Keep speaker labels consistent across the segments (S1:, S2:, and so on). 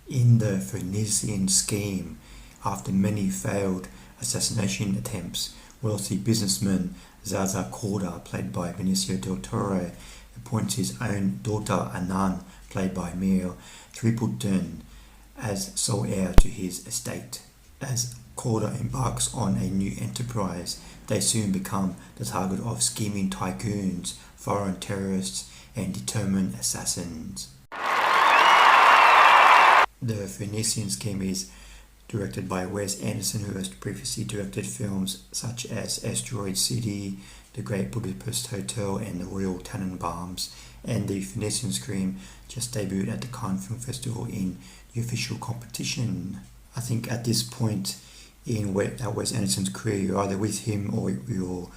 S1: In the Phoenician scheme, after many failed assassination attempts, wealthy businessman Zaza Korda, played by Benicio del Toro, appoints his own daughter Anan, played by Mia Tripleton, as sole heir to his estate. As Korda embarks on a new enterprise, they soon become the target of scheming tycoons, foreign terrorists, and determined assassins. The Phoenician scheme is directed by Wes Anderson, who has previously directed films such as Asteroid City, The Great Budapest Hotel, and The Royal Tenenbaums. And the Phoenician scheme just debuted at the Cannes Film Festival in the official competition. I think at this point in Wes Anderson's career, you're either with him or you're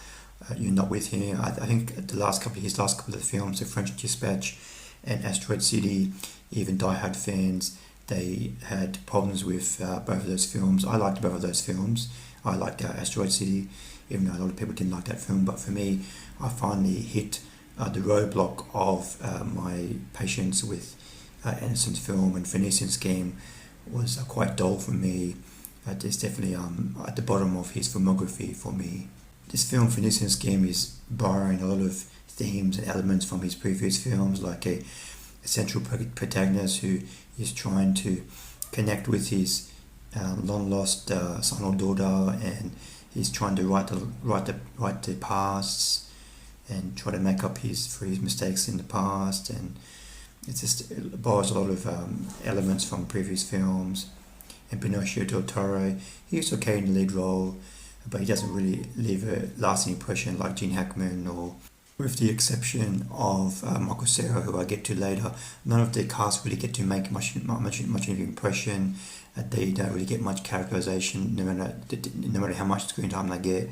S1: not with him. I think his last couple of films, The French Dispatch and Asteroid City, even die-hard fans, they had problems with both of those films. I liked both of those films. I liked Asteroid City, even though a lot of people didn't like that film. But for me, I finally hit the roadblock of my patience with Anderson's film, and Phoenician Scheme was quite dull for me. It's definitely at the bottom of his filmography for me. This film, Phoenician Scheme, is borrowing a lot of themes and elements from his previous films, like a central protagonist who is trying to connect with his long-lost son or daughter, and he's trying to right the pasts and try to make up for his mistakes in the past, and it borrows a lot of elements from previous films. And Benicio del Toro, he's okay in the lead role, but he doesn't really leave a lasting impression like Gene Hackman, or with the exception of Michael Cera, who I get to later. None of the cast really get to make much of an impression. They don't really get much characterization, no matter how much screen time they get.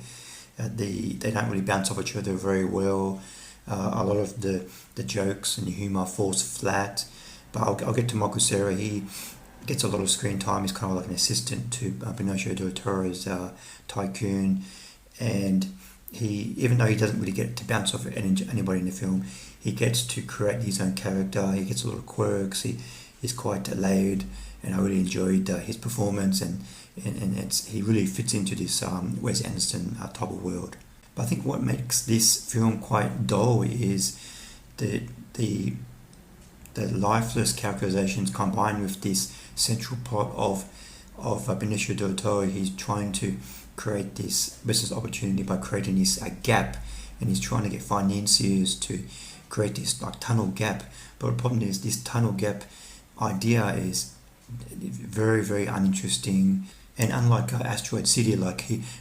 S1: They don't really bounce off each other very well. A lot of the jokes and the humour falls flat. But I'll get to Michael Cera. He gets a lot of screen time. He's kind of like an assistant to Benicio del Toro's tycoon, and he, even though he doesn't really get to bounce off anybody in the film, he gets to create his own character. He gets a lot of quirks. He's quite layered, and I really enjoyed his performance, and he really fits into this Wes Anderson type of world. But I think what makes this film quite dull is the lifeless characterizations combined with this central plot of Benicio del Toro. He's trying to create this business opportunity by creating this gap, and he's trying to get financiers to create this tunnel gap. But the problem is, this tunnel gap idea is very, very uninteresting. And unlike Asteroid City,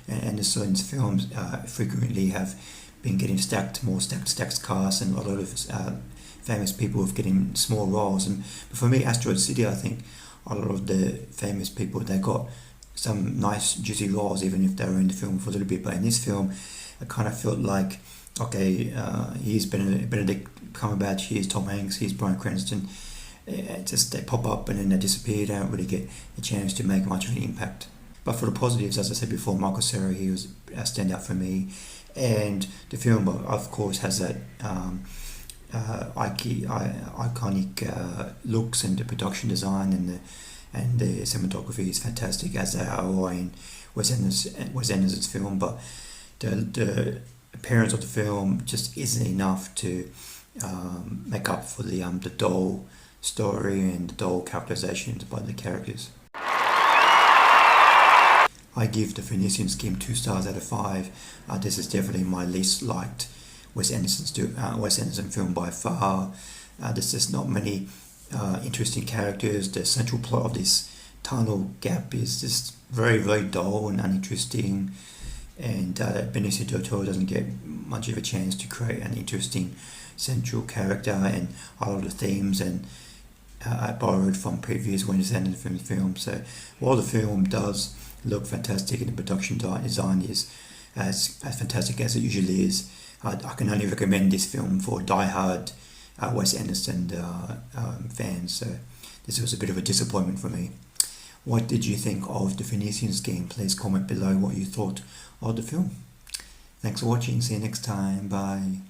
S1: Anderson's films frequently have been getting stacked casts, and a lot of famous people of getting small roles. But for me, Asteroid City, I think a lot of the famous people, they got some nice juicy roles, even if they were in the film for a little bit. But in this film, I kind of felt like, okay, here's Benedict Cumberbatch, here's Tom Hanks, here's Bryan Cranston. They pop up and then they disappear. They don't really get a chance to make much of an impact. But for the positives, as I said before, Michael Cera, he was a standout for me. And the film, of course, has that iconic looks, and the production design and the cinematography is fantastic, as they are all in Wes Anderson's film. But the appearance of the film just isn't enough to make up for the dull story and the dull characterizations by the characters. I give the Phoenician Scheme 2 stars out of 5. This is definitely my least liked Wes Anderson film by far. There's just not many interesting characters. The central plot of this tunnel gap is just very, very dull and uninteresting, and Benicio del Toro doesn't get much of a chance to create an interesting central character, and a lot of themes and borrowed from previous Wes Anderson films. So while the film does look fantastic and the production design is as fantastic as it usually is, I can only recommend this film for die-hard Wes Anderson fans. So this was a bit of a disappointment for me. What did you think of the Phoenician Scheme? Please comment below what you thought of the film. Thanks for watching. See you next time. Bye.